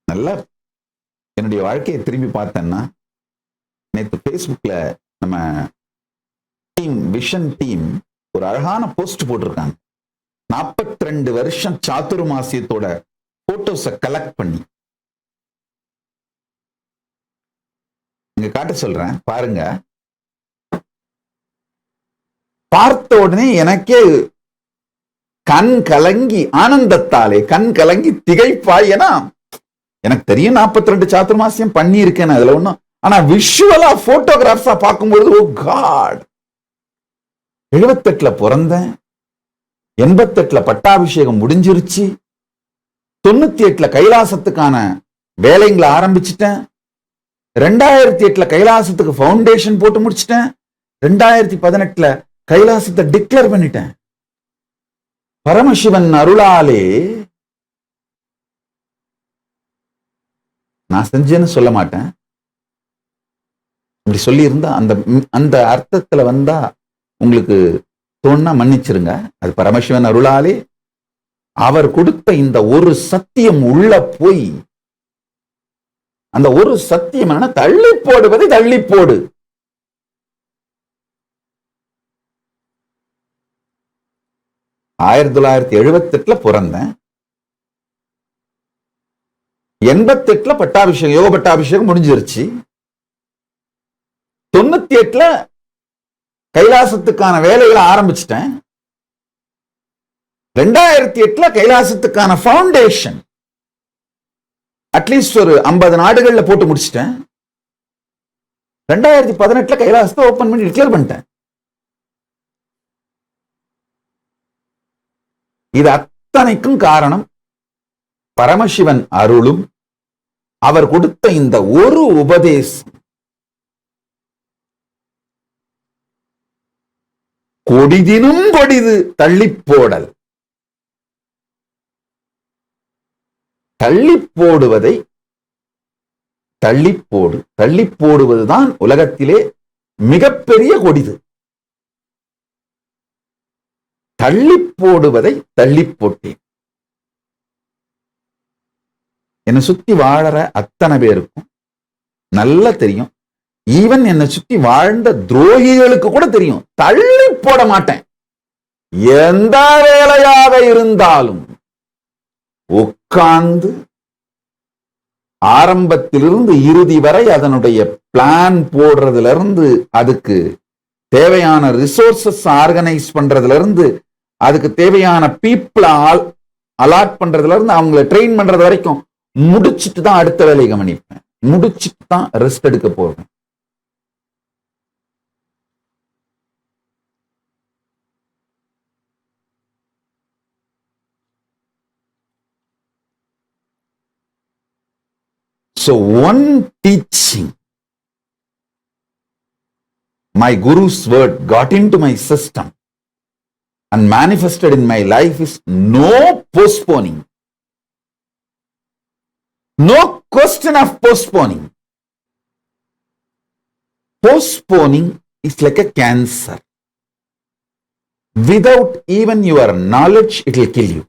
நல்லா என்னுடைய வாழ்க்கையை திரும்பி பார்த்தேன்னா, நேற்று Facebookல நம்ம டீம் விஷன் டீம் ஒரு அழகான போஸ்ட் போட்டிருக்காங்க. 42 வருஷம் சாதுர்மாசியத்தோட போட்டோஸை கலெக்ட் பண்ணி இங்க காட்ட சொல்றேன் பாருங்க. பார்த்த உடனே எனக்கே கண் கலங்கி ஆனந்தத்தாலே கண் கலங்கி திகைப்பாய். ஏன்னா எனக்கு தெரியும் 42 சாதுர்மாசியம் பண்ணி இருக்கேன், அதுல ஒண்ணும். ஆனா விஷுவலா போட்டோகிராஃப்ஸா பார்க்கும்பொழுது ஓ காட், 78ல பிறந்தேன், 88ல பட்டாபிஷேகம் முடிஞ்சிருச்சு, 98ல கைலாசத்துக்கான வேலைங்களை ஆரம்பிச்சிட்டேன், 2008ல கைலாசத்துக்கு ஃபவுண்டேஷன் போட்டு முடிச்சிட்டேன், 2018ல கைலாசத்தை டிக்ளேர் பண்ணிட்டேன். பரமசிவன் அருளாலே நான் செஞ்சேன்னு சொல்ல மாட்டேன். இப்படி சொல்லி இருந்தா அந்த அர்த்தத்துல வந்தா உங்களுக்கு தோணுனா மன்னிச்சிருங்க. அது பரமசிவன் அருளாலே அவர் கொடுத்த இந்த ஒரு சத்தியம் உள்ள போய் அந்த ஒரு சத்தியம் என்ன, தள்ளி போடுவதை தள்ளி போடு. ஆயிரத்தி 1978ல பிறந்தேன், 88ல பட்டாபிஷேகம் யோக பட்டாபிஷேகம் முடிஞ்சிருச்சு, 98ல கைலாசத்துக்கான வேலைகளை ஆரம்பிச்சிட்டேன், 2008ல கைலாசத்துக்கான ஃபவுண்டேஷன் அட்லீஸ்ட் ஒரு 50 நாடுகள்ல போட்டு முடிச்சிட்டேன், 2018ல கைலாசத்தை ஓபன் பண்ணி டிக்ளேர் பண்ணிட்டேன். இது அத்தனைக்கும் காரணம் பரமசிவன் அருளும் அவர் கொடுத்த இந்த ஒரு உபதேசம். கொடிதினும் கொடிது தள்ளிப் போடல். தள்ளிப் போடுவதை தள்ளிப் போடு. தள்ளிப் போடுவதுதான் உலகத்திலே மிகப்பெரிய கொடிது. தள்ளிப் போடுவதை தள்ளிப் போட்டேன். என்னை சுத்தி வாழற அத்தனை பேருக்கும் நல்லா தெரியும். ஈவன் என்னை சுத்தி வாழ்ந்த துரோகிகளுக்கு கூட தெரியும், தள்ளி போட மாட்டேன். எந்த வேலையாக இருந்தாலும் உட்கார்ந்து ஆரம்பத்திலிருந்து இறுதி வரை அதனுடைய பிளான் போடுறதுல இருந்து, அதுக்கு தேவையான ரிசோர்சஸ் ஆர்கனைஸ் பண்றதுல இருந்து, அதுக்கு தேவையான பீப்புளை அலாட் பண்றதுல இருந்து, அவங்கள ட்ரெயின் பண்றது வரைக்கும் முடிச்சிட்டு தான் அடுத்த வேலையை கவனிப்பேன். முடிச்சிட்டு தான் ரெஸ்ட் எடுக்க போவேன். So one teaching, my Guru's word got into my system and manifested in my life is no postponing. No question of postponing. Postponing is like a cancer. Without even your knowledge, it will kill you.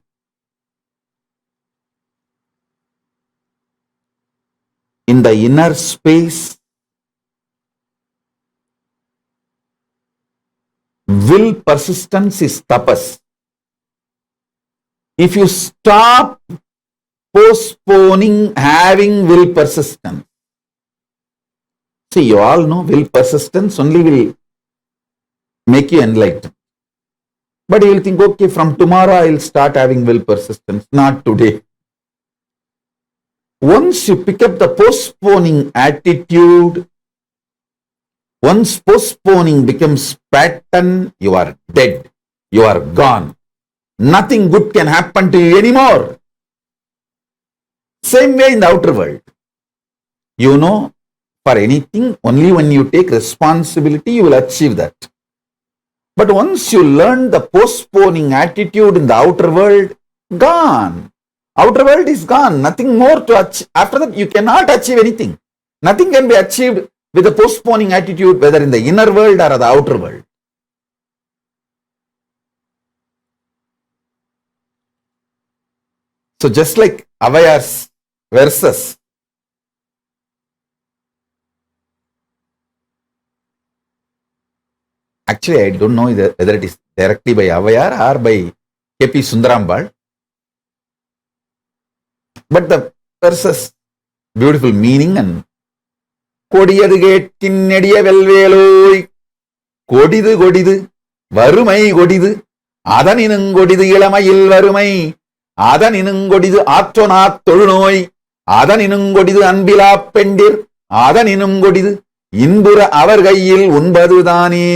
In the inner space, will persistence is tapas. If you stop postponing having will persistence, see, you all know will persistence only will make you enlightened. But you will think, okay, from tomorrow I will start having will persistence. Not today. Once you pick up the postponing attitude, once postponing becomes pattern, you are dead. You are gone. Nothing good can happen to you anymore. Same way in the outer world. You know, for anything, only when you take responsibility, you will achieve that. But once you learn the postponing attitude in the outer world, gone. Outer world is gone. Nothing more to achieve. After that, you cannot achieve anything. Nothing can be achieved with a postponing attitude, whether in the inner world or the outer world. So just like Avayar's verses, actually I don't know whether it is directly by Avayar or by K.P. Sundarambal, but the verses, beautiful meaning. And கொடியது கேட்கின் நெடிய வெல்வேலோய், கொடிது கொடிது வறுமை கொடிது, அதனினுங்கொடிது இளமையில் வறுமை, அதனினுங்கொடிது ஆற்றொனாத் தொழுநோய், அதனினுங்கொடிது அன்பிலா பெண்டிர், அதனினுங்கொடிது இன்புற அவர் கையில் உண்பதுதானே.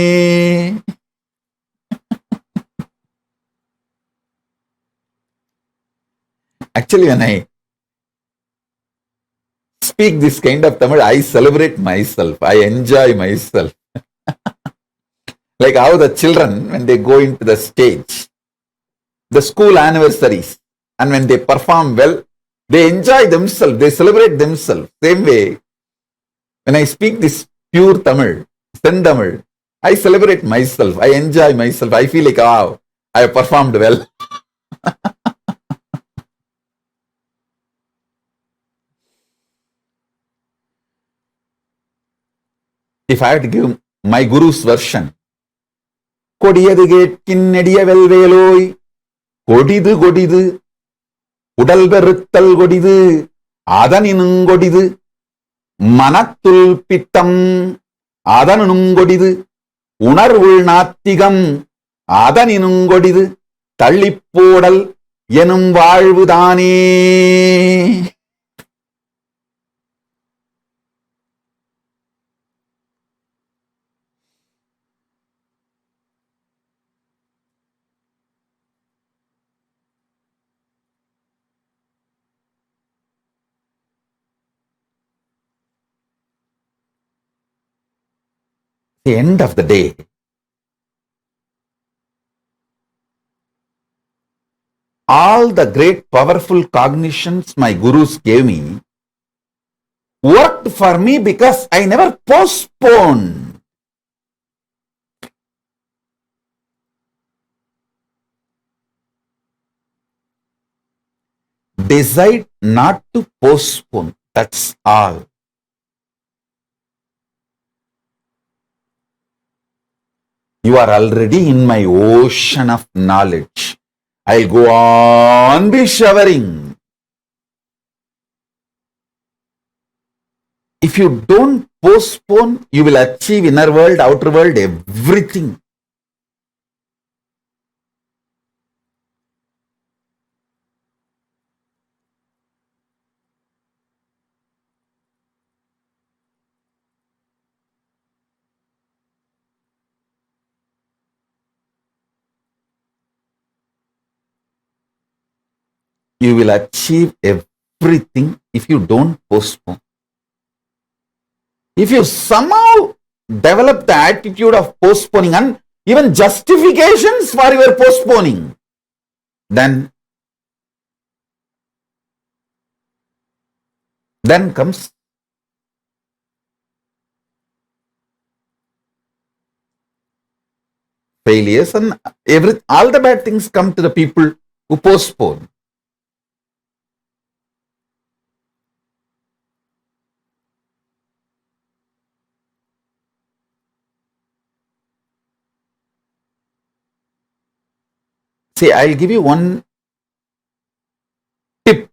Actually, when I speak this kind of Tamil, I celebrate myself. I enjoy myself. Like how the children, when they go into the stage, the school anniversaries, and when they perform well, they enjoy themselves. They celebrate themselves. Same way, when I speak this pure Tamil, Sendamil, I celebrate myself. I enjoy myself. I feel like, oh, I have performed well. If I had to give my Guru's version, கொடியது கேட்கின் நெடிய வெல்வேலோய், கொடிது கொடிது உடல் வெறுத்தல் கொடிது, அதனினுங்கொடிது மனத்துள் பித்தம், அதனினுங்கொடிது உணர்வுள் நாத்திகம், அதனினுங்கொடிது தள்ளிப்போடல் எனும் வாழ்வுதானே. The end of the day, all the great powerful cognitions my gurus gave me worked for me because I never postponed. Decide not to postpone. That's all. You are already in my ocean of knowledge. I'll go on be showering. If you don't postpone, you will achieve inner world, outer world, everything. You will achieve everything if you don't postpone. If you somehow develop the attitude of postponing and even justifications for your postponing, then comes failures, and all the bad things come to the people who postpone. See, I'll give you one tip,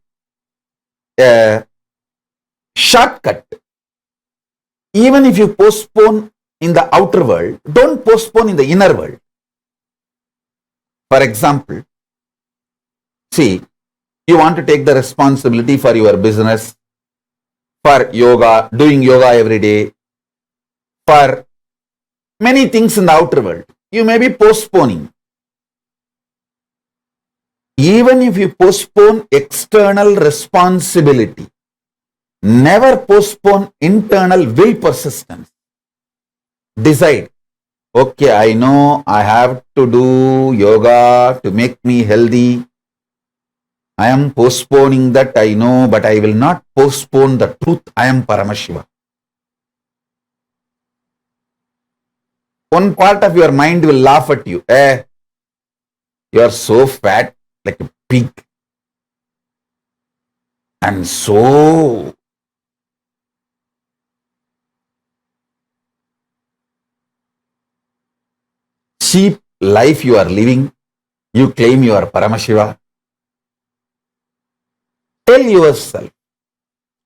shortcut. Even if you postpone in the outer world, don't postpone in the inner world. For example, see, you want to take the responsibility for your business, for yoga, doing yoga every day, for many things in the outer world. You may be postponing. Even if you postpone external responsibility, never postpone internal will persistence. Decide, okay, I know I have to do yoga to make me healthy. I am postponing that, I know, but I will not postpone the truth. I am Paramashiva. One part of your mind will laugh at you. You are so fat, like a pig, and so cheap life you are living. You claim you are Paramashiva. Tell yourself,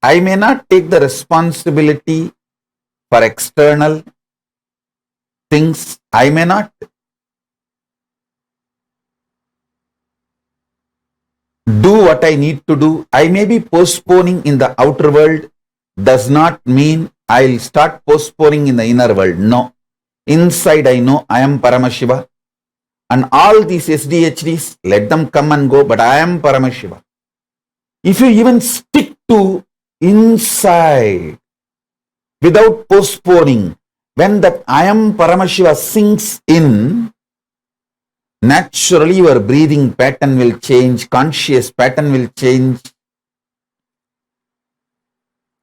I may not take the responsibility for external things. I may not. Do what I need to do. I may be postponing in the outer world. Does not mean I'll start postponing in the inner world. No. Inside I know I am Paramashiva. And all these SDHDs, let them come and go, but I am Paramashiva. If you even stick to inside without postponing, when that I am Paramashiva sinks in, naturally your breathing pattern will change, conscious pattern will change,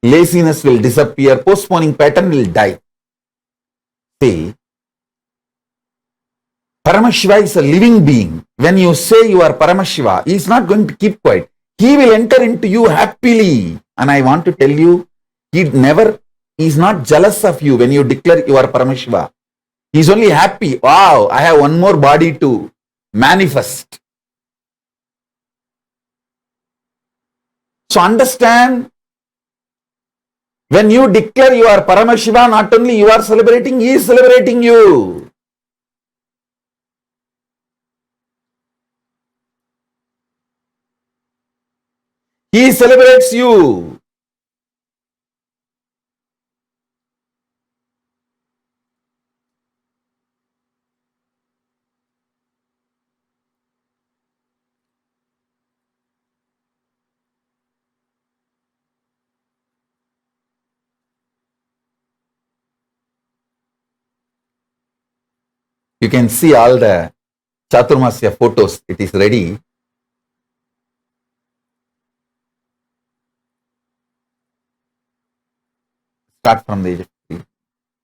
laziness will disappear, postponing pattern will die. See, Paramashiva is a living being. When you say you are Paramashiva, he is not going to keep quiet. He will enter into you happily. And I want to tell you, he is not jealous of you when you declare you are Paramashiva. He is only happy. Wow, I have one more body to manifest. So understand, when you declare you are Paramashiva, not only you are celebrating, he is celebrating you. He celebrates you. You can see all the Chaturmasya photos. It is ready. start from the age of 3.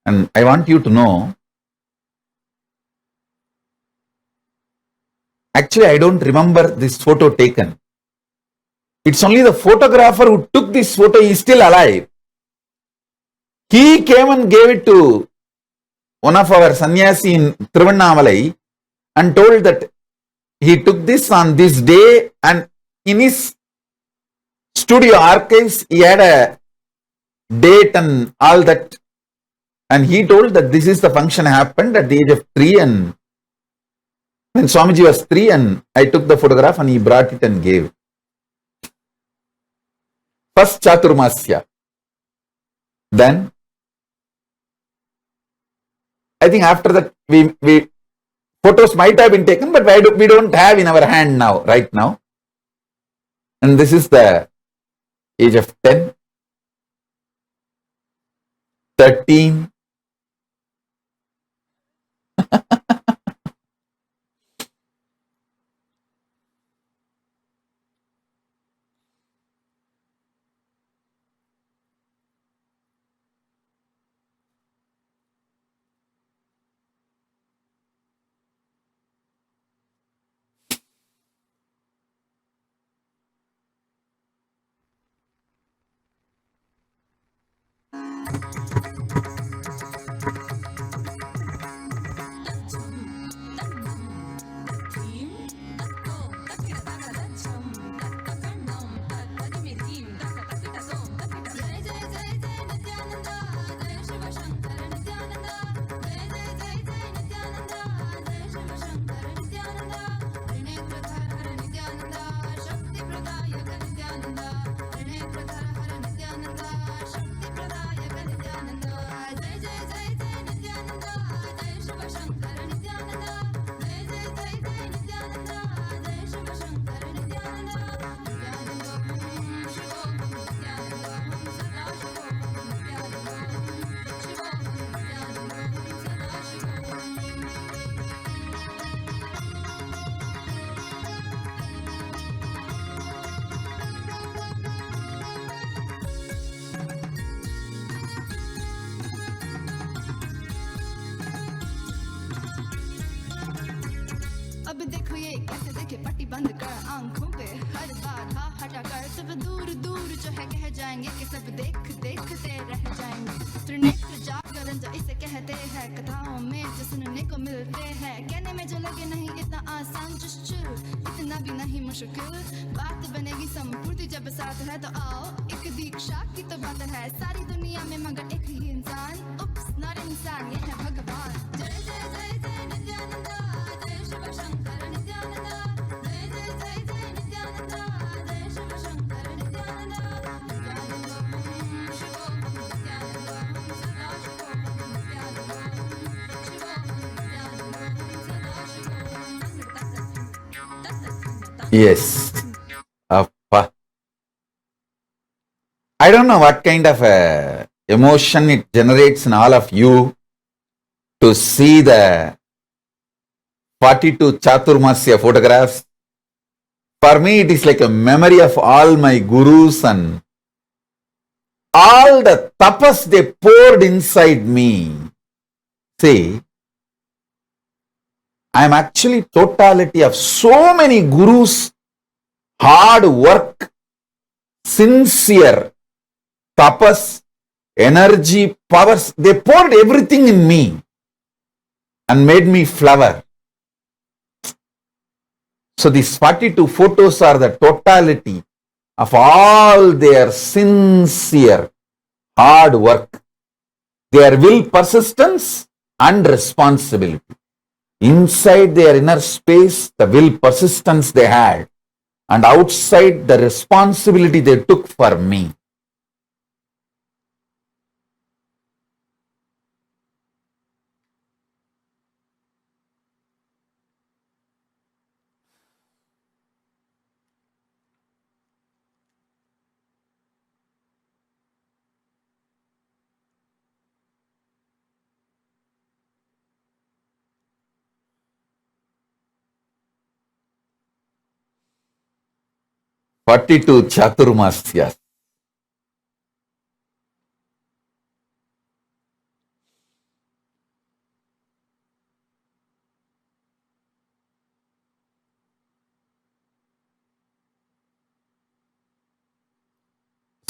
And I want you to know, actually I don't remember this photo taken. It's only the photographer who took this photo, he is still alive. He came and gave it to one of our sannyasi in Tiruvannamalai and told that he took this on this day, and in his studio archives he had a date and all that, and he told that this is the function happened at the age of 3, and when Swamiji was 3, and I took the photograph and he brought it and gave. First Chaturmasya. Then I think after that we photos might have been taken, but we don't have in our hand now, right now. And this is the age of 10, 13. अब देखो ये कैसे देखे पट्टी बंद कर आंखों पे हर बाधा हटा कर सब दूर दूर जो है कह जाएंगे कि सब देखते रह जाएंगे। त्रिनेत्र जागरण जो इसे कहते हैं, कथाओं में जो सुनने को मिलते हैं, कहने में जो लगे नहीं इतना आसान, इतना भी नहीं मुश्किल, बात बनेगी संपूर्ति जब साथ है तो आओ एक दीक्षा की तो बात है। सारी दुनिया में मगर एक ही इंसान, उप्स नॉट इंसान, ये है भगवान। जय जय जय जय नित्यानंदा, जय शिव शंकर नित्यानंदा, जय जय जय जय नित्यानंदा, जय शिव शंकर नित्यानंदा, नित्यानंदा शिवो नित्यानंदा सदा शिवो नित्यानंदा शिवो नित्यानंदा सदा शिवो। Yes. I don't know what kind of emotion it generates in all of you to see the 42 Chaturmasya photographs. For me, it is like a memory of all my gurus and all the tapas they poured inside me. See, I am actually totality of so many gurus, hard work, sincere, tapas, energy, powers. They poured everything in me and made me flower. So these 42 photos are the totality of all their sincere, hard work, their will, persistence and responsibility. Inside their inner space, the will, persistence they had, and outside the responsibility they took for me. Forty-two Chaturmasyas.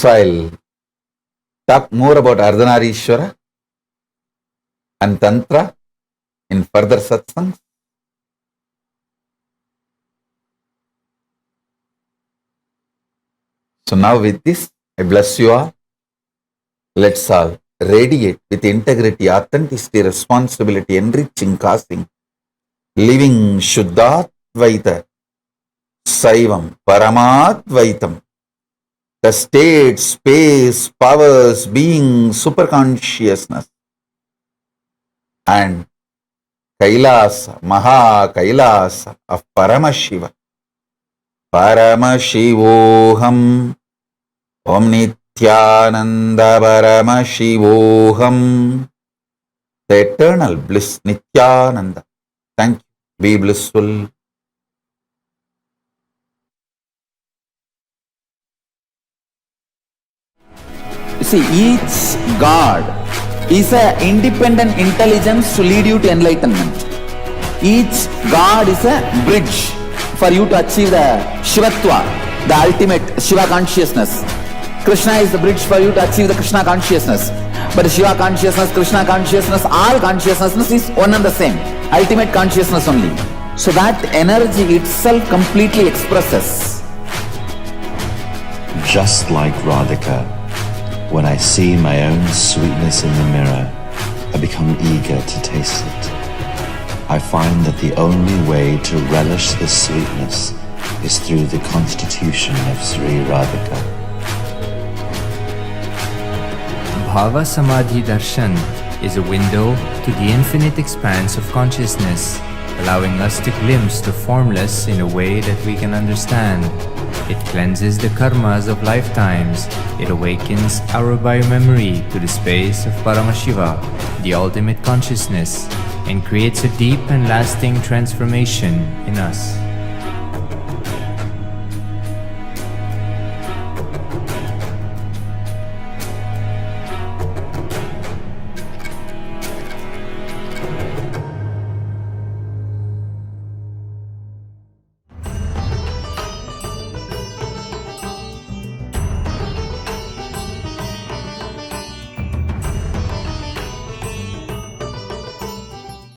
So I'll talk more about Ardhanareeshwara and Tantra in further satsangs. So now with this, I bless you all. Let's all radiate with integrity, authenticity, responsibility, enriching, causing, living Shuddhadvaita, Saivam, Paramadvaitam, the state, space, powers, being, superconsciousness, and Kailasa, Mahakailasa of Paramashiva. Paramashivoham, Om Nithyananda Paramashivoham, the eternal bliss, Nithyananda. Thank you. Be blissful. You see, each God is an independent intelligence to lead you to enlightenment. Each God is a bridge for you to achieve the Shivatva, the ultimate Shiva consciousness. Krishna is the bridge for you to achieve the Krishna consciousness. But the Shiva consciousness, Krishna consciousness, all consciousness is one and the same. Ultimate consciousness only. So that energy itself completely expresses. Just like Radhika, when I see my own sweetness in the mirror, I become eager to taste it. I find that the only way to relish this sweetness is through the constitution of Sri Radhika. Bhava Samadhi Darshan is a window to the infinite expanse of consciousness, allowing us to glimpse the formless in a way that we can understand. It cleanses the karmas of lifetimes. It awakens our biomemory to the space of Paramashiva, the ultimate consciousness, and creates a deep and lasting transformation in us.